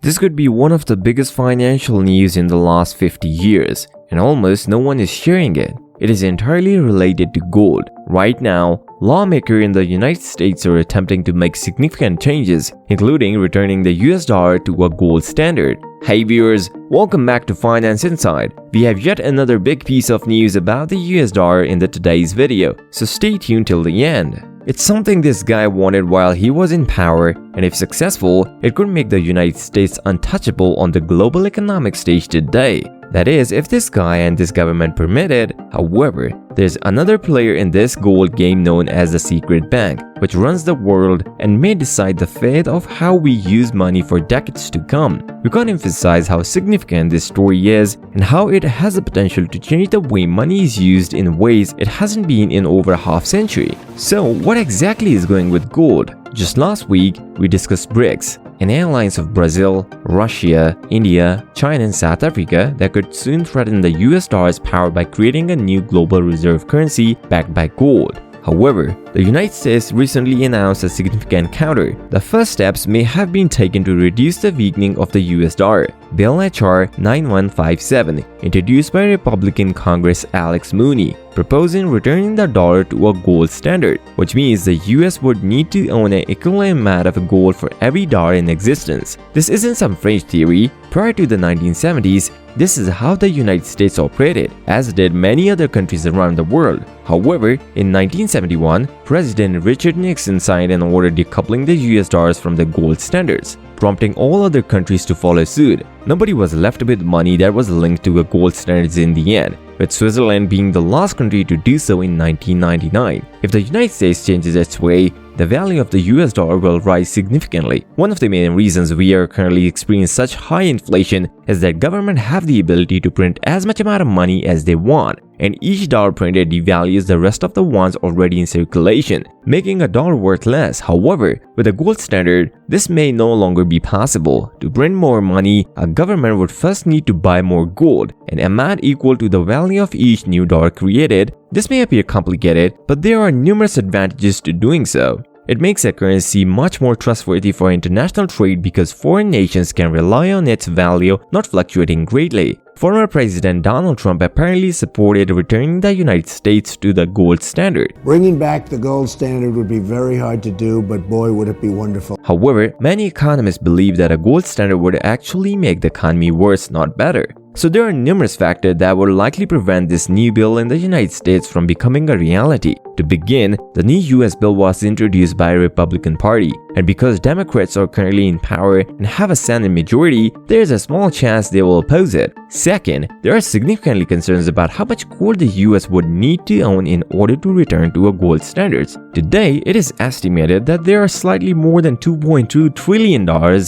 This could be one of the biggest financial news in the last 50 years, and almost no one is sharing it. It is entirely related to gold. Right now, lawmakers in the United States are attempting to make significant changes, including returning the US dollar to a gold standard. Hey viewers, welcome back to Finance Inside. We have yet another big piece of news about the US dollar in today's video, so stay tuned till the end. It's something this guy wanted while he was in power, and if successful, it could make the United States untouchable on the global economic stage today. That is, if this guy and this government permit it. However, there's another player in this gold game known as the secret bank, which runs the world and may decide the fate of how we use money for decades to come. We can't emphasize how significant this story is and how it has the potential to change the way money is used in ways it hasn't been in over a half century. So, what exactly is going with gold? Just last week, we discussed BRICS, an alliance of Brazil, Russia, India, China and South Africa that could soon threaten the US dollar's power by creating a new global reserve currency backed by gold. However, the United States recently announced a significant counter. The first steps may have been taken to reduce the weakening of the US dollar. Bill H.R. 9157, introduced by Republican Congress Alex Mooney, proposing returning the dollar to a gold standard, which means the US would need to own an equivalent amount of gold for every dollar in existence. This isn't some fringe theory. Prior to the 1970s, this is how the United States operated, as did many other countries around the world. However, in 1971, President Richard Nixon signed an order decoupling the US dollars from the gold standards, prompting all other countries to follow suit. Nobody was left with money that was linked to a gold standards in the end, with Switzerland being the last country to do so in 1999. If the United States changes its way, the value of the US dollar will rise significantly. One of the main reasons we are currently experiencing such high inflation is that government have the ability to print as much amount of money as they want, and each dollar printed devalues the rest of the ones already in circulation, making a dollar worth less. However, with a gold standard, this may no longer be possible. To print more money, a government would first need to buy more gold, an amount equal to the value of each new dollar created. This may appear complicated, but there are numerous advantages to doing so. It makes a currency much more trustworthy for international trade because foreign nations can rely on its value not fluctuating greatly. Former President Donald Trump apparently supported returning the United States to the gold standard. Bringing back the gold standard would be very hard to do, but boy, would it be wonderful. However, many economists believe that a gold standard would actually make the economy worse, not better. So there are numerous factors that would likely prevent this new bill in the United States from becoming a reality. To begin, the new US bill was introduced by a Republican Party, and because Democrats are currently in power and have a Senate majority, there is a small chance they will oppose it. Second, there are significant concerns about how much gold the US would need to own in order to return to a gold standards. Today, it is estimated that there are slightly more than $2.2 trillion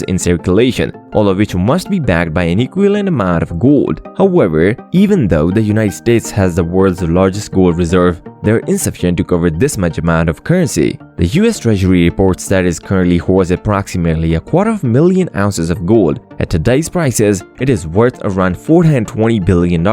in circulation, all of which must be backed by an equivalent amount of gold. However, even though the United States has the world's largest gold reserve, they are insufficient to cover this much amount of currency. The US Treasury reports that it currently holds approximately 250,000 ounces of gold. At today's prices, it is worth around $420 billion.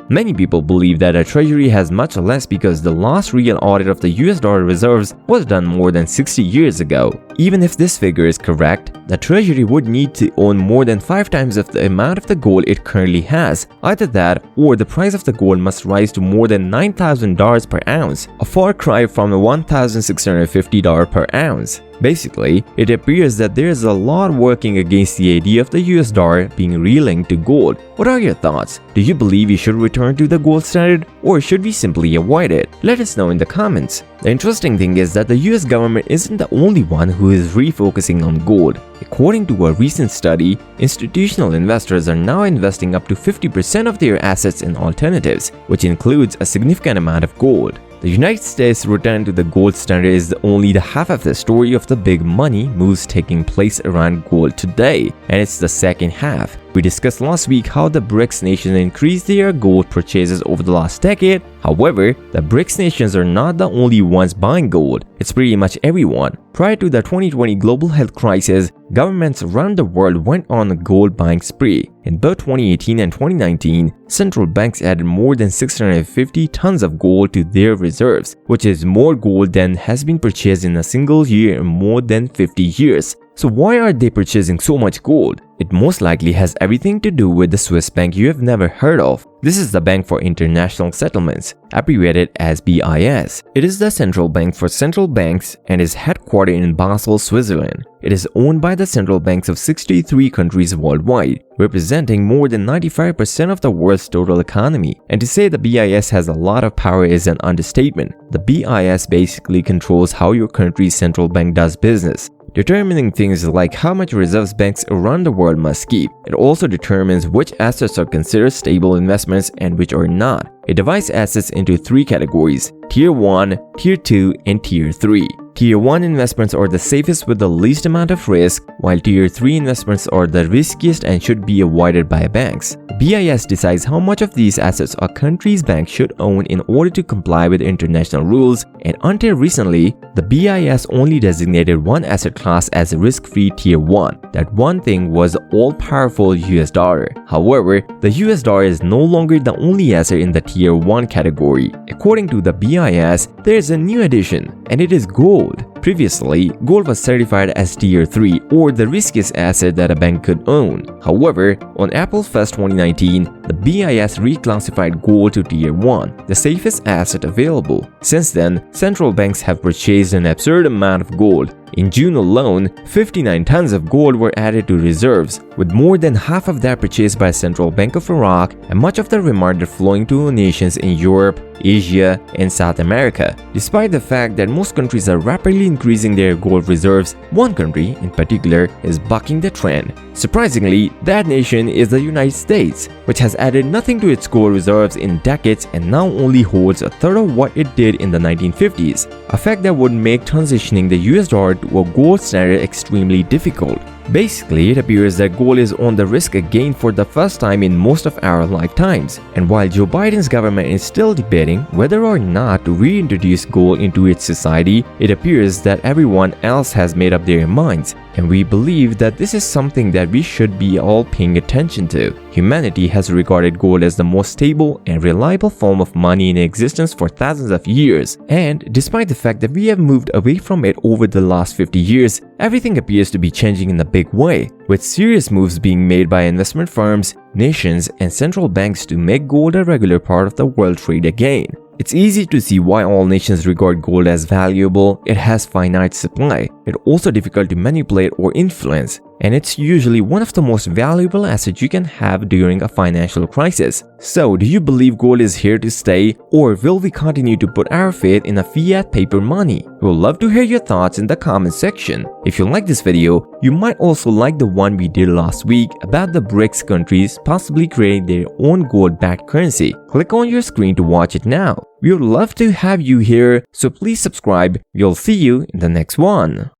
Many people believe that the Treasury has much less because the last real audit of the US dollar reserves was done more than 60 years ago. Even if this figure is correct, the Treasury would need to own more than 5 times of the amount of the gold it currently has. Either that, or the price of the gold must rise to more than $9,000 per ounce, a far cry from the $1,650 per ounce. Basically, it appears that there is a lot working against the idea of the US dollar being relinked to gold. What are your thoughts? Do you believe we should return to the gold standard, or should we simply avoid it? Let us know in the comments. The interesting thing is that the US government isn't the only one who is refocusing on gold. According to a recent study, institutional investors are now investing up to 50% of their assets in alternatives, which includes a significant amount of gold. The United States' return to the gold standard is only the half of the story of the big money moves taking place around gold today, and it's the second half. We discussed last week how the BRICS nations increased their gold purchases over the last decade. However, the BRICS nations are not the only ones buying gold. It's pretty much everyone. Prior to the 2020 global health crisis, governments around the world went on a gold buying spree. In both 2018 and 2019, central banks added more than 650 tons of gold to their reserves, which is more gold than has been purchased in a single year in more than 50 years. So why are they purchasing so much gold? It most likely has everything to do with the Swiss bank you have never heard of. This is the Bank for International Settlements, abbreviated as BIS. It is the central bank for central banks and is headquartered in Basel, Switzerland. It is owned by the central banks of 63 countries worldwide, representing more than 95% of the world's total economy. And to say the BIS has a lot of power is an understatement. The BIS basically controls how your country's central bank does business, determining things like how much reserves banks around the world must keep. It also determines which assets are considered stable investments and which are not. It divides assets into 3 categories: Tier 1, Tier 2, and Tier 3. Tier 1 investments are the safest with the least amount of risk, while Tier 3 investments are the riskiest and should be avoided by banks. BIS decides how much of these assets a country's bank should own in order to comply with international rules, and until recently, the BIS only designated one asset class as risk-free Tier 1. That one thing was the all-powerful US dollar. However, the US dollar is no longer the only asset in the Tier 1 category. According to the BIS, there is a new addition, and it is gold. Previously, gold was certified as Tier 3 or the riskiest asset that a bank could own. However, on April 1st, 2019, the BIS reclassified gold to Tier 1, the safest asset available. Since then, central banks have purchased an absurd amount of gold. In June alone, 59 tons of gold were added to reserves, with more than half of that purchased by Central Bank of Iraq and much of the remainder flowing to nations in Europe, Asia, and South America. Despite the fact that most countries are rapidly increasing their gold reserves, one country in particular is bucking the trend. Surprisingly, that nation is the United States, which has added nothing to its gold reserves in decades and now only holds a third of what it did in the 1950s, a fact that would make transitioning the US dollar to a gold standard extremely difficult. Basically, it appears that gold is on the risk again for the first time in most of our lifetimes. And while Joe Biden's government is still debating whether or not to reintroduce gold into its society, it appears that everyone else has made up their minds. And we believe that this is something that we should be all paying attention to. Humanity has regarded gold as the most stable and reliable form of money in existence for thousands of years. And despite the fact that we have moved away from it over the last 50 years, everything appears to be changing in a big way, with serious moves being made by investment firms, nations, and central banks to make gold a regular part of the world trade again. It's easy to see why all nations regard gold as valuable. It has finite supply. It's also difficult to manipulate or influence, and it's usually one of the most valuable assets you can have during a financial crisis. So, do you believe gold is here to stay, or will we continue to put our faith in a fiat paper money? We'd love to hear your thoughts in the comment section. If you like this video, you might also like the one we did last week about the BRICS countries possibly creating their own gold-backed currency. Click on your screen to watch it now. We would love to have you here, so please subscribe. We'll see you in the next one.